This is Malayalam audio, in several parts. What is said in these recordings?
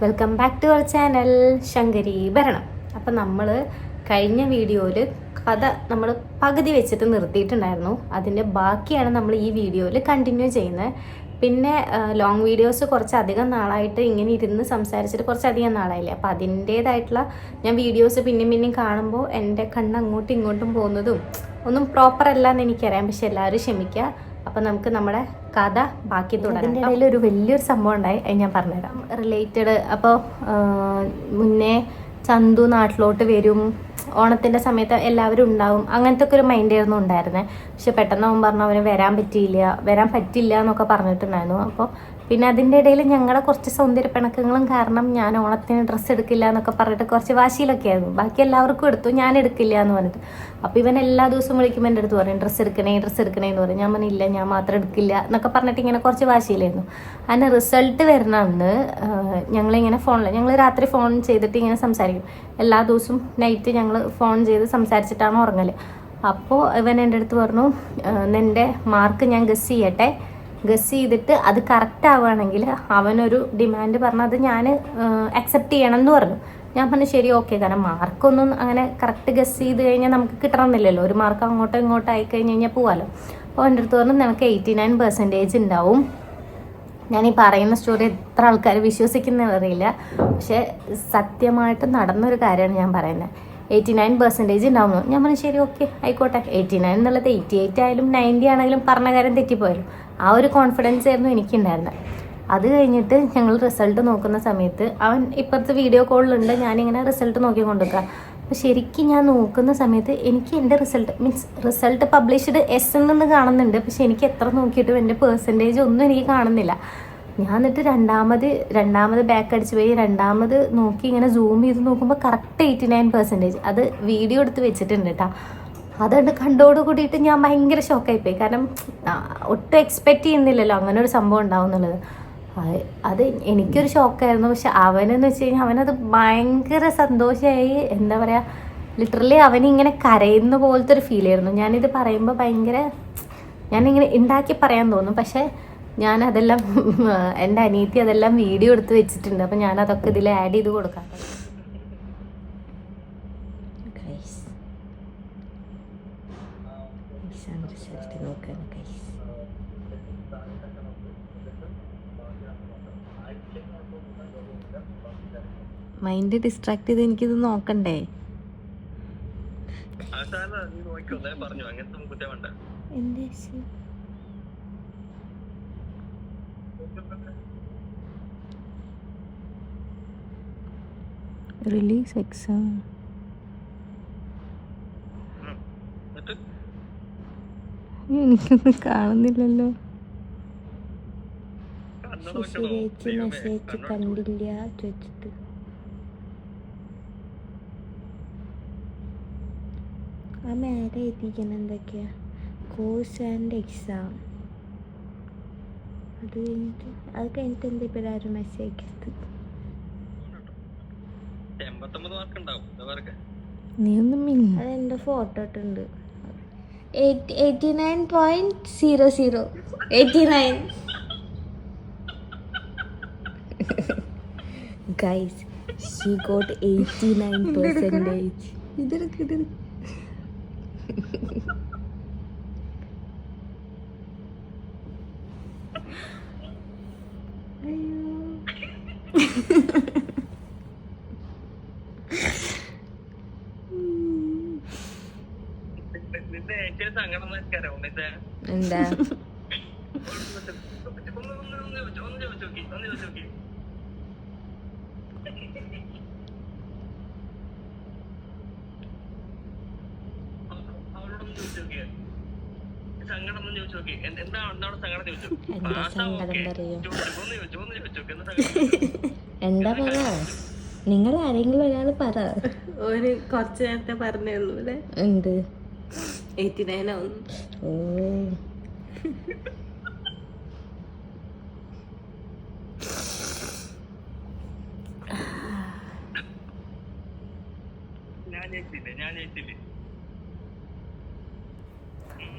Welcome back to our channel ശങ്കരി ഭരണം. അപ്പം നമ്മൾ കഴിഞ്ഞ വീഡിയോയിൽ കഥ നമ്മൾ പകുതി വെച്ചിട്ട് നിർത്തിയിട്ടുണ്ടായിരുന്നു. അതിൻ്റെ ബാക്കിയാണ് നമ്മൾ ഈ വീഡിയോയിൽ കണ്ടിന്യൂ ചെയ്യുന്നത്. പിന്നെ ലോങ് വീഡിയോസ് കുറച്ചധികം നാളായിട്ട് ഇങ്ങനെ ഇരുന്ന് സംസാരിച്ചിട്ട് കുറച്ചധികം നാളായില്ലേ. അപ്പോൾ അതിൻ്റേതായിട്ടുള്ള ഞാൻ വീഡിയോസ് പിന്നെയും കാണുമ്പോൾ എൻ്റെ കണ്ണ് അങ്ങോട്ടും ഇങ്ങോട്ടും പോകുന്നതും ഒന്നും പ്രോപ്പർ അല്ല എന്ന് എനിക്കറിയാം. പക്ഷെ എല്ലാവരും ക്ഷമിക്കുക. അപ്പം നമുക്ക് നമ്മുടെ കഥ ബാക്കി തുടരാം. അതിൻ്റെ ഇടയിൽ ഒരു വലിയൊരു സംഭവം ഉണ്ടായി, അത് ഞാൻ പറഞ്ഞുതരാം. റിലേറ്റഡ് അപ്പോൾ മുന്നേ ചന്തു നാട്ടിലോട്ട് വരും, ഓണത്തിൻ്റെ സമയത്ത് എല്ലാവരും ഉണ്ടാവും, അങ്ങനത്തെ ഒക്കെ ഒരു മൈൻഡായിരുന്നു ഉണ്ടായിരുന്നത്. പക്ഷെ പെട്ടെന്ന് അവൻ പറഞ്ഞു അവന് വരാൻ പറ്റില്ല എന്നൊക്കെ പറഞ്ഞിട്ടുണ്ടായിരുന്നു. അപ്പോൾ പിന്നെ അതിൻ്റെ ഇടയിൽ ഞങ്ങളുടെ കുറച്ച് സൗന്ദര്യപ്പിണക്കങ്ങളും കാരണം ഞാൻ ഓണത്തിന് ഡ്രസ്സ് എടുക്കില്ല എന്നൊക്കെ പറഞ്ഞിട്ട് കുറച്ച് വാശിയിലൊക്കെ ആയിരുന്നു. ബാക്കി എല്ലാവർക്കും എടുത്തു, ഞാൻ എടുക്കില്ല എന്ന് പറഞ്ഞിട്ട്. അപ്പോൾ ഇവൻ എല്ലാ ദിവസവും വിളിക്കുമ്പോൾ എൻ്റെ അടുത്ത് പറയും ഡ്രസ്സ് എടുക്കണേ എന്ന് പറയും. ഞാൻ പറഞ്ഞില്ല, ഞാൻ മാത്രം എടുക്കില്ല എന്നൊക്കെ പറഞ്ഞിട്ട് ഇങ്ങനെ കുറച്ച് വാശിയിലായിരുന്നു. അതിന് റിസൾട്ട് വരുന്ന അന്ന് ഞങ്ങളിങ്ങനെ ഞങ്ങൾ രാത്രി ഫോൺ ചെയ്തിട്ട് ഇങ്ങനെ സംസാരിക്കും. എല്ലാ ദിവസവും നൈറ്റ് ഞങ്ങൾ ഫോൺ ചെയ്ത് സംസാരിച്ചിട്ടാണ് ഉറങ്ങൽ. അപ്പോൾ ഇവൻ എൻ്റെ അടുത്ത് പറഞ്ഞു നിൻ്റെ മാർക്ക് ഞാൻ ഗസ് ചെയ്തിട്ട് അത് കറക്റ്റ് ആവുകയാണെങ്കിൽ അവനൊരു ഡിമാൻഡ് പറഞ്ഞാൽ അത് ഞാൻ അക്സെപ്റ്റ് ചെയ്യണം എന്ന് പറഞ്ഞു. ഞാൻ പറഞ്ഞു ശരി ഓക്കെ, കാരണം മാർക്കൊന്നും അങ്ങനെ കറക്റ്റ് ഗസ് ചെയ്ത് കഴിഞ്ഞാൽ നമുക്ക് കിട്ടണമെന്നില്ലല്ലോ. ഒരു മാർക്ക് അങ്ങോട്ടോ ഇങ്ങോട്ടോ ആയിക്കഴിഞ്ഞ് കഴിഞ്ഞാൽ പോകാമല്ലോ. അപ്പോൾ എൻ്റെ അടുത്ത് പറഞ്ഞു നിനക്ക് 89% ഉണ്ടാവും. ഞാൻ ഈ പറയുന്ന സ്റ്റോറി എത്ര ആൾക്കാർ വിശ്വസിക്കുന്നതെന്ന് അറിയില്ല, പക്ഷേ സത്യമായിട്ട് നടന്നൊരു കാര്യമാണ് ഞാൻ പറയുന്നത്. 89% ഉണ്ടാവുന്നു. ഞാൻ പറഞ്ഞു ശരി ഓക്കെ ആയിക്കോട്ടെ, 89 എന്നുള്ളത് 88 ആയാലും 90 ആണെങ്കിലും പറഞ്ഞ കാര്യം തെറ്റിപ്പോയാലും ആ ഒരു കോൺഫിഡൻസ് ആയിരുന്നു എനിക്കുണ്ടായിരുന്നത്. അത് കഴിഞ്ഞിട്ട് ഞങ്ങൾ റിസൾട്ട് നോക്കുന്ന സമയത്ത് അവൻ ഇപ്പോഴത്തെ വീഡിയോ കോളിലുണ്ട്, ഞാനിങ്ങനെ റിസൾട്ട് നോക്കിക്കൊണ്ടിരിക്കുക. അപ്പോൾ ശരിക്കും ഞാൻ നോക്കുന്ന സമയത്ത് എനിക്ക് എൻ്റെ റിസൾട്ട് പബ്ലിഷ്ഡ് എസ് എന്ന് കാണുന്നുണ്ട്. പക്ഷെ എനിക്ക് എത്ര നോക്കിയിട്ടും എൻ്റെ പെർസെൻറ്റേജ് ഒന്നും എനിക്ക് കാണുന്നില്ല. ഞാൻ എന്നിട്ട് രണ്ടാമത് ബാക്ക് അടിച്ച് പോയി രണ്ടാമത് നോക്കി ഇങ്ങനെ സൂം ചെയ്ത് നോക്കുമ്പോൾ കറക്റ്റ് 89%. അത് വീഡിയോ എടുത്ത് വെച്ചിട്ടുണ്ട് കേട്ടോ. അതുകൊണ്ട് കണ്ടോട് കൂടിയിട്ട് ഞാൻ ഭയങ്കര ഷോക്കായിപ്പോയി. കാരണം ഒട്ടും എക്സ്പെക്റ്റ് ചെയ്യുന്നില്ലല്ലോ അങ്ങനെ ഒരു സംഭവം ഉണ്ടാവും എന്നുള്ളത്. അത് എനിക്കൊരു ഷോക്കായിരുന്നു. പക്ഷെ അവനെന്ന് വെച്ച് കഴിഞ്ഞാൽ അവനത് ഭയങ്കര സന്തോഷമായി. എന്താ പറയുക, ലിറ്ററലി അവനിങ്ങനെ കരയുന്ന പോലത്തെ ഒരു ഫീലായിരുന്നു. ഞാനിത് പറയുമ്പോൾ ഞാനിങ്ങനെ ഉണ്ടാക്കി പറയാൻ തോന്നും. പക്ഷേ ഞാനതെല്ലാം എൻ്റെ അനിയത്തി അതെല്ലാം വീഡിയോ എടുത്ത് വെച്ചിട്ടുണ്ട്. അപ്പം ഞാനതൊക്കെ ഇതിൽ ആഡ് ചെയ്ത് കൊടുക്കാം. മൈൻഡ് ഡിസ്ട്രാക്ട് ചെയ്ത് എനിക്കിത് നോക്കണ്ടേ? എന്റെ റിലീസ് എക്സാം എനിക്കൊന്നും കാണുന്നില്ലല്ലോ. മെസ്സേജ് കണ്ടില്ല ചോദിച്ചിട്ട് ആ മേലെ എത്തിക്കണം എന്തൊക്കെയാ കോഴ്സ് ആൻഡ് എക്സാം. അത് കഴിഞ്ഞിട്ട് എന്താ ഇപ്പോൾ ആരും മെസ്സേജ് അയക്കരുത്. നീ ഒന്നും അതെന്റെ ഫോട്ടോ ഇട്ടുണ്ട്. 89.00 89 guys, she got 89%. ഇതെടുക്ക് എന്താ എന്താ പറ, നിങ്ങൾ ആരെങ്കിലും ഒരാൾ പറ. ഒരു കുറച്ച് നേരത്തെ പറഞ്ഞേ ഉള്ളൂ അല്ലേ? എന്ത് 89 ആവുന്നു? ഓ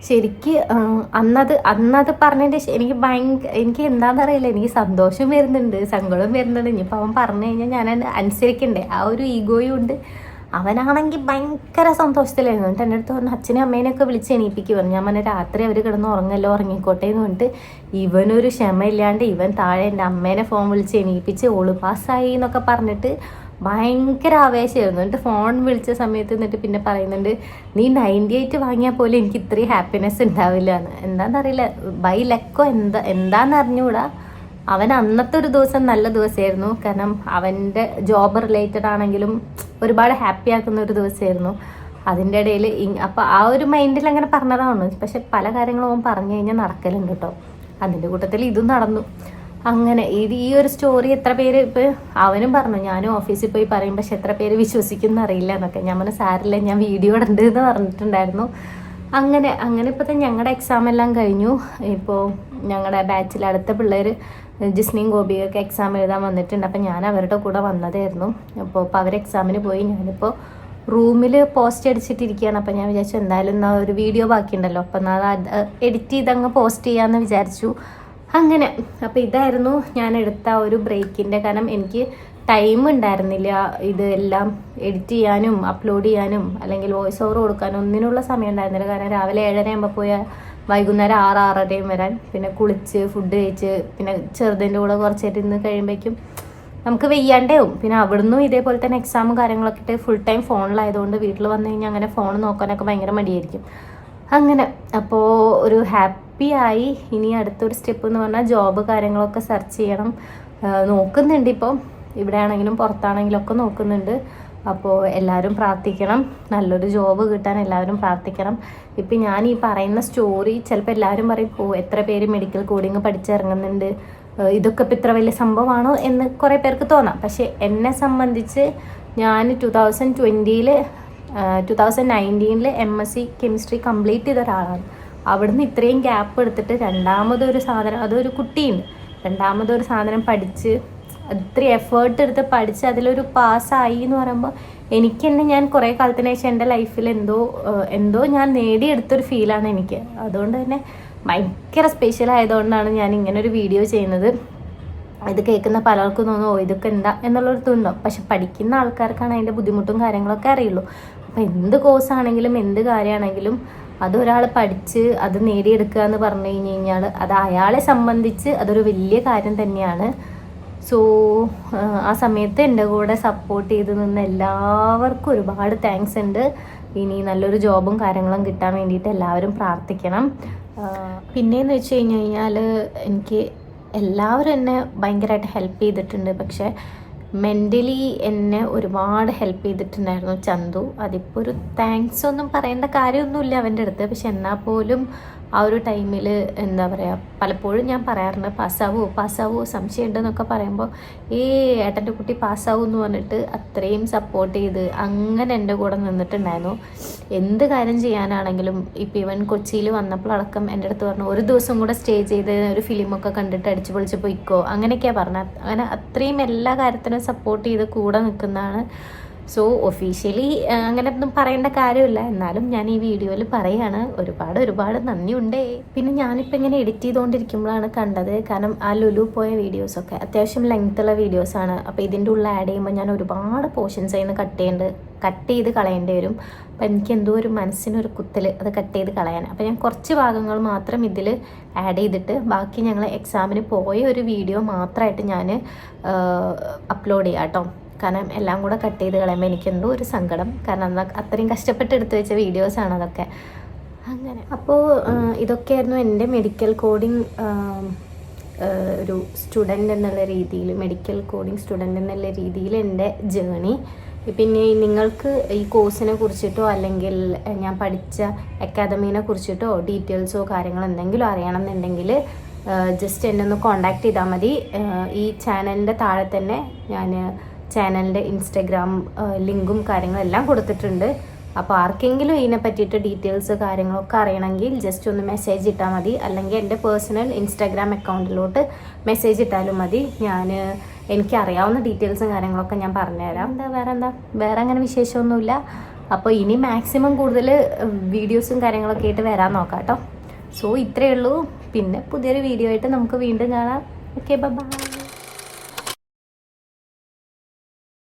ശരിക്ക് അന്നത് പറഞ്ഞതിൻ്റെ എനിക്ക് എനിക്ക് എന്താണെന്ന് അറിയില്ല, എനിക്ക് സന്തോഷം വരുന്നുണ്ട്, സങ്കടം വരുന്നുണ്ട്. ഇനിയിപ്പോൾ അവൻ പറഞ്ഞു കഴിഞ്ഞാൽ ഞാൻ അനുസരിക്കണ്ടേ, ആ ഒരു ഈഗോയും ഉണ്ട്. അവനാണെങ്കിൽ ഭയങ്കര സന്തോഷത്തിലായിരുന്നു. എന്നിട്ട് എൻ്റെ അടുത്ത് പറഞ്ഞു അച്ഛനും അമ്മേനെയൊക്കെ വിളിച്ച് എണീപ്പിക്കുക പറഞ്ഞു. ഞാൻ പറഞ്ഞ രാത്രി അവർ കിടന്ന് ഉറങ്ങിക്കോട്ടെ എന്ന് പറഞ്ഞിട്ട് ഇവനൊരു ക്ഷമയില്ലാണ്ട് ഇവൻ താഴെ എൻ്റെ അമ്മേനെ ഫോൺ വിളിച്ച് എണീപ്പിച്ച് ഓള് പാസ്സായി എന്നൊക്കെ പറഞ്ഞിട്ട് ഭയങ്കര ആവേശമായിരുന്നു. എന്നിട്ട് ഫോൺ വിളിച്ച സമയത്ത് എന്നിട്ട് പിന്നെ പറയുന്നുണ്ട് നീ 98 വാങ്ങിയാൽ പോലും എനിക്ക് ഇത്രയും ഹാപ്പിനെസ് ഉണ്ടാവില്ല എന്ന്. എന്താണെന്നറിയില്ല, ബൈ ലക്കോ എന്താണെന്ന് അറിഞ്ഞുകൂടാ. അവൻ അന്നത്തെ ഒരു ദിവസം നല്ല ദിവസമായിരുന്നു. കാരണം അവൻ്റെ ജോബ് റിലേറ്റഡ് ആണെങ്കിലും ഒരുപാട് ഹാപ്പി ആക്കുന്ന ഒരു ദിവസമായിരുന്നു. അതിൻ്റെ ഇടയിൽ അപ്പോൾ ആ ഒരു മൈൻഡിൽ അങ്ങനെ പറഞ്ഞതാണ്. പക്ഷെ പല കാര്യങ്ങളും അവൻ പറഞ്ഞു കഴിഞ്ഞാൽ നടക്കലുണ്ട് കേട്ടോ. അതിൻ്റെ കൂട്ടത്തിൽ ഇതും നടന്നു. അങ്ങനെ ഈ ഒരു സ്റ്റോറി എത്ര പേര് ഇപ്പോൾ അവനും പറഞ്ഞു ഞാനും ഓഫീസിൽ പോയി പറയും, പക്ഷെ എത്ര പേര് വിശ്വസിക്കുന്ന അറിയില്ല എന്നൊക്കെ. ഞാൻ പറഞ്ഞ സാരില്ല, ഞാൻ വീഡിയോ ഇടണ്ട് എന്ന് പറഞ്ഞിട്ടുണ്ടായിരുന്നു. അങ്ങനെ ഇപ്പോൾ ഞങ്ങളുടെ എക്സാം എല്ലാം കഴിഞ്ഞു. ഇപ്പോൾ ഞങ്ങളുടെ ബാച്ചിൽ അടുത്ത പിള്ളേർ ജിസ്നയും ഗോപിയൊക്കെ എക്സാം എഴുതാൻ വന്നിട്ടുണ്ട്. അപ്പം ഞാൻ അവരുടെ കൂടെ വന്നതായിരുന്നു. അപ്പോൾ അവർ എക്സാമിന് പോയി. ഞാനിപ്പോൾ റൂമിൽ പോസ്റ്റ് അടിച്ചിട്ടിരിക്കുകയാണ്. അപ്പം ഞാൻ വിചാരിച്ചു എന്തായാലും എന്നാൽ ഒരു വീഡിയോ ബാക്കിയുണ്ടല്ലോ, അപ്പം എന്നാൽ അത് എഡിറ്റ് ചെയ്തങ്ങ് പോസ്റ്റ് ചെയ്യാമെന്ന് വിചാരിച്ചു. അങ്ങനെ അപ്പോൾ ഇതായിരുന്നു ഞാൻ എടുത്ത ഒരു ബ്രേക്കിൻ്റെ. കാരണം എനിക്ക് ടൈം ഉണ്ടായിരുന്നില്ല ഇതെല്ലാം എഡിറ്റ് ചെയ്യാനും അപ്ലോഡ് ചെയ്യാനും അല്ലെങ്കിൽ വോയിസ് ഓവർ കൊടുക്കാനും ഒന്നിനുള്ള സമയം ഉണ്ടായിരുന്നില്ല. കാരണം രാവിലെ 7:30 ആകുമ്പോൾ പോയാൽ വൈകുന്നേരം 6-6:30 വരാൻ, പിന്നെ കുളിച്ച് ഫുഡ് കഴിച്ച് പിന്നെ ചെറുതിൻ്റെ കൂടെ കുറച്ചേരം ഇരുന്ന് കഴിയുമ്പോഴേക്കും നമുക്ക് വെയ്യാണ്ടാവും. പിന്നെ അവിടുന്ന് ഇതേപോലെ തന്നെ എക്സാമും കാര്യങ്ങളൊക്കെ ഇട്ട് ഫുൾ ടൈം ഫോണിലായതുകൊണ്ട് വീട്ടിൽ വന്നു കഴിഞ്ഞാൽ അങ്ങനെ ഫോൺ നോക്കാനൊക്കെ ഭയങ്കര മടിയായിരിക്കും. അങ്ങനെ അപ്പോൾ ഒരു ഹാപ്പിയായി. ഇനി അടുത്തൊരു സ്റ്റെപ്പ് എന്ന് പറഞ്ഞാൽ ജോബ് കാര്യങ്ങളൊക്കെ സെർച്ച് ചെയ്യണം. നോക്കുന്നുണ്ട്, ഇപ്പോൾ ഇവിടെ ആണെങ്കിലും പുറത്താണെങ്കിലും ഒക്കെ നോക്കുന്നുണ്ട്. അപ്പോൾ എല്ലാവരും പ്രാർത്ഥിക്കണം, നല്ലൊരു ജോബ് കിട്ടാൻ എല്ലാവരും പ്രാർത്ഥിക്കണം. ഇപ്പം ഞാൻ ഈ പറയുന്ന സ്റ്റോറി ചിലപ്പോൾ എല്ലാവരും പറയും എത്ര പേര് മെഡിക്കൽ കോഡിങ് പഠിച്ചിറങ്ങുന്നുണ്ട്, ഇതൊക്കെ ഇപ്പം ഇത്ര വലിയ സംഭവമാണോ എന്ന് കുറേ പേർക്ക് തോന്നാം. പക്ഷേ എന്നെ സംബന്ധിച്ച് ഞാൻ 2019 MSc കെമിസ്ട്രി കംപ്ലീറ്റ് ചെയ്ത ഒരാളാണ്. അവിടുന്ന് ഇത്രയും ഗ്യാപ്പ് എടുത്തിട്ട് രണ്ടാമതൊരു സാധനം, അതൊരു കുട്ടിയുണ്ട്, രണ്ടാമതൊരു സാധനം പഠിച്ച് ഇത്രയും എഫേർട്ട് എടുത്ത് പഠിച്ച് അതിലൊരു പാസ്സായി എന്ന് പറയുമ്പോൾ എനിക്ക് തന്നെ ഞാൻ കുറേ കാലത്തിന് ശേഷം എൻ്റെ ലൈഫിൽ എന്തോ ഞാൻ നേടിയെടുത്തൊരു ഫീലാണ് എനിക്ക്. അതുകൊണ്ട് തന്നെ ഭയങ്കര സ്പെഷ്യൽ ആയതുകൊണ്ടാണ് ഞാൻ ഇങ്ങനൊരു വീഡിയോ ചെയ്യുന്നത്. ഇത് കേൾക്കുന്ന പലർക്കും തോന്നുമോ ഇതൊക്കെ എന്താ എന്നുള്ളൊരു തോന്നും. പക്ഷെ പഠിക്കുന്ന ആൾക്കാർക്കാണ് അതിൻ്റെ ബുദ്ധിമുട്ടും കാര്യങ്ങളൊക്കെ അറിയുള്ളൂ. അപ്പോൾ എന്ത് കോഴ്സാണെങ്കിലും എന്ത് കാര്യമാണെങ്കിലും അതൊരാൾ പഠിച്ച് അത് നേടിയെടുക്കുക എന്ന് പറഞ്ഞു കഴിഞ്ഞാൽ അത് അയാളെ സംബന്ധിച്ച് അതൊരു വലിയ കാര്യം തന്നെയാണ്. സോ ആ സമയത്ത് എൻ്റെ കൂടെ സപ്പോർട്ട് ചെയ്ത് നിന്ന് എല്ലാവർക്കും ഒരുപാട് താങ്ക്സ് ഉണ്ട്. ഇനി നല്ലൊരു ജോബും കാര്യങ്ങളും കിട്ടാൻ വേണ്ടിയിട്ട് എല്ലാവരും പ്രാർത്ഥിക്കണം. പിന്നെയെന്ന് വെച്ച് കഴിഞ്ഞാൽ എനിക്ക് എല്ലാവരും എന്നെ ഭയങ്കരമായിട്ട് ഹെൽപ്പ് ചെയ്തിട്ടുണ്ട്. പക്ഷേ മെൻ്റലി എന്നെ ഒരുപാട് ഹെൽപ്പ് ചെയ്തിട്ടുണ്ടായിരുന്നു ചന്തു. അതിപ്പോൾ ഒരു താങ്ക്സ് ഒന്നും പറയേണ്ട കാര്യമൊന്നുമില്ല അവൻ്റെ അടുത്ത്. പക്ഷെ എന്നാൽ പോലും ആ ഒരു ടൈമിൽ എന്താ പറയുക, പലപ്പോഴും ഞാൻ പറയാറുണ്ട് പാസ്സാവോ സംശയമുണ്ടെന്നൊക്കെ പറയുമ്പോൾ ഏട്ടൻ്റെ കുട്ടി പാസ്സാവും എന്ന് പറഞ്ഞിട്ട് അത്രയും സപ്പോർട്ട് ചെയ്ത് അങ്ങനെ എൻ്റെ കൂടെ നിന്നിട്ടുണ്ടായിരുന്നു. എന്ത് കാര്യം ചെയ്യാനാണെങ്കിലും ഇപ്പം ഇവൻ കൊച്ചിയിൽ വന്നപ്പോഴടക്കം എൻ്റെ അടുത്ത് പറഞ്ഞു ഒരു ദിവസം കൂടെ സ്റ്റേ ചെയ്ത് ഒരു ഫിലിമൊക്കെ കണ്ടിട്ട് അടിച്ചു പൊളിച്ച് പോയിക്കോ അങ്ങനെയൊക്കെയാണ് പറഞ്ഞത്. അങ്ങനെ അത്രയും എല്ലാ കാര്യത്തിനും സപ്പോർട്ട് ചെയ്ത് കൂടെ നിൽക്കുന്നതാണ്. സോ ഒഫീഷ്യലി അങ്ങനെ ഒന്നും പറയേണ്ട കാര്യമില്ല, എന്നാലും ഞാൻ ഈ വീഡിയോയിൽ പറയുകയാണ്. ഒരുപാട് നന്ദിയുണ്ടേ. പിന്നെ ഞാനിപ്പോൾ ഇങ്ങനെ എഡിറ്റ് ചെയ്തുകൊണ്ടിരിക്കുമ്പോഴാണ് കണ്ടത്, കാരണം ആ ലുലു പോയ വീഡിയോസൊക്കെ അത്യാവശ്യം ലെങ്ത്തുള്ള വീഡിയോസാണ്. അപ്പോൾ ഇതിൻ്റെ ഉള്ളിൽ ആഡ് ചെയ്യുമ്പോൾ ഞാൻ ഒരുപാട് പോർഷൻസ് അതിൽ നിന്ന് കട്ട് ചെയ്ത് കളയേണ്ടി വരും. അപ്പോൾ എനിക്ക് എന്തോ ഒരു മനസ്സിനൊരു കുത്തൽ അത് കട്ട് ചെയ്ത് കളയാൻ. അപ്പോൾ ഞാൻ കുറച്ച് ഭാഗങ്ങൾ മാത്രം ഇതിൽ ആഡ് ചെയ്തിട്ട് ബാക്കി ഞങ്ങൾ എക്സാമിന് പോയ ഒരു വീഡിയോ മാത്രമായിട്ട് ഞാൻ അപ്ലോഡ് ചെയ്യാം കേട്ടോ. കാരണം എല്ലാം കൂടെ കട്ട് ചെയ്ത് കളയുമ്പോൾ എനിക്കെന്തോ ഒരു സങ്കടം, കാരണം അത്രയും കഷ്ടപ്പെട്ട് എടുത്തു വെച്ച വീഡിയോസാണ് അതൊക്കെ. അങ്ങനെ അപ്പോൾ ഇതൊക്കെയായിരുന്നു എൻ്റെ മെഡിക്കൽ കോഡിങ് ഒരു സ്റ്റുഡൻ്റ് എന്നുള്ള രീതിയിൽ, മെഡിക്കൽ കോഡിങ് സ്റ്റുഡൻ്റ് എന്നുള്ള രീതിയിൽ എൻ്റെ ജേണി. പിന്നെ നിങ്ങൾക്ക് ഈ കോഴ്സിനെ കുറിച്ചിട്ടോ അല്ലെങ്കിൽ ഞാൻ പഠിച്ച അക്കാദമീനെ കുറിച്ചിട്ടോ ഡീറ്റെയിൽസോ കാര്യങ്ങളോ എന്തെങ്കിലും അറിയണമെന്നുണ്ടെങ്കിൽ ജസ്റ്റ് എന്നെ ഒന്ന് കോൺടാക്റ്റ് ചെയ്താൽ മതി. ഈ ചാനലിൻ്റെ താഴെ തന്നെ ഞാൻ ചാനലിൻ്റെ ഇൻസ്റ്റഗ്രാം ലിങ്കും കാര്യങ്ങളും എല്ലാം കൊടുത്തിട്ടുണ്ട്. അപ്പോൾ ആർക്കെങ്കിലും ഇതിനെ പറ്റിയിട്ട് ഡീറ്റെയിൽസ് കാര്യങ്ങളൊക്കെ അറിയണമെങ്കിൽ ജസ്റ്റ് ഒന്ന് മെസ്സേജ് ഇട്ടാൽ മതി, അല്ലെങ്കിൽ എൻ്റെ പേഴ്സണൽ ഇൻസ്റ്റാഗ്രാം അക്കൗണ്ടിലോട്ട് മെസ്സേജ് ഇട്ടാലും മതി. എനിക്കറിയാവുന്ന ഡീറ്റെയിൽസും കാര്യങ്ങളൊക്കെ ഞാൻ പറഞ്ഞുതരാം. വേറെ അങ്ങനെ വിശേഷമൊന്നുമില്ല. അപ്പോൾ ഇനി മാക്സിമം കൂടുതൽ വീഡിയോസും കാര്യങ്ങളൊക്കെ ആയിട്ട് വരാൻ നോക്കാം കേട്ടോ. സോ ഇത്രയേ ഉള്ളൂ. പിന്നെ പുതിയൊരു വീഡിയോ ആയിട്ട് നമുക്ക് വീണ്ടും കാണാം. Okay, by.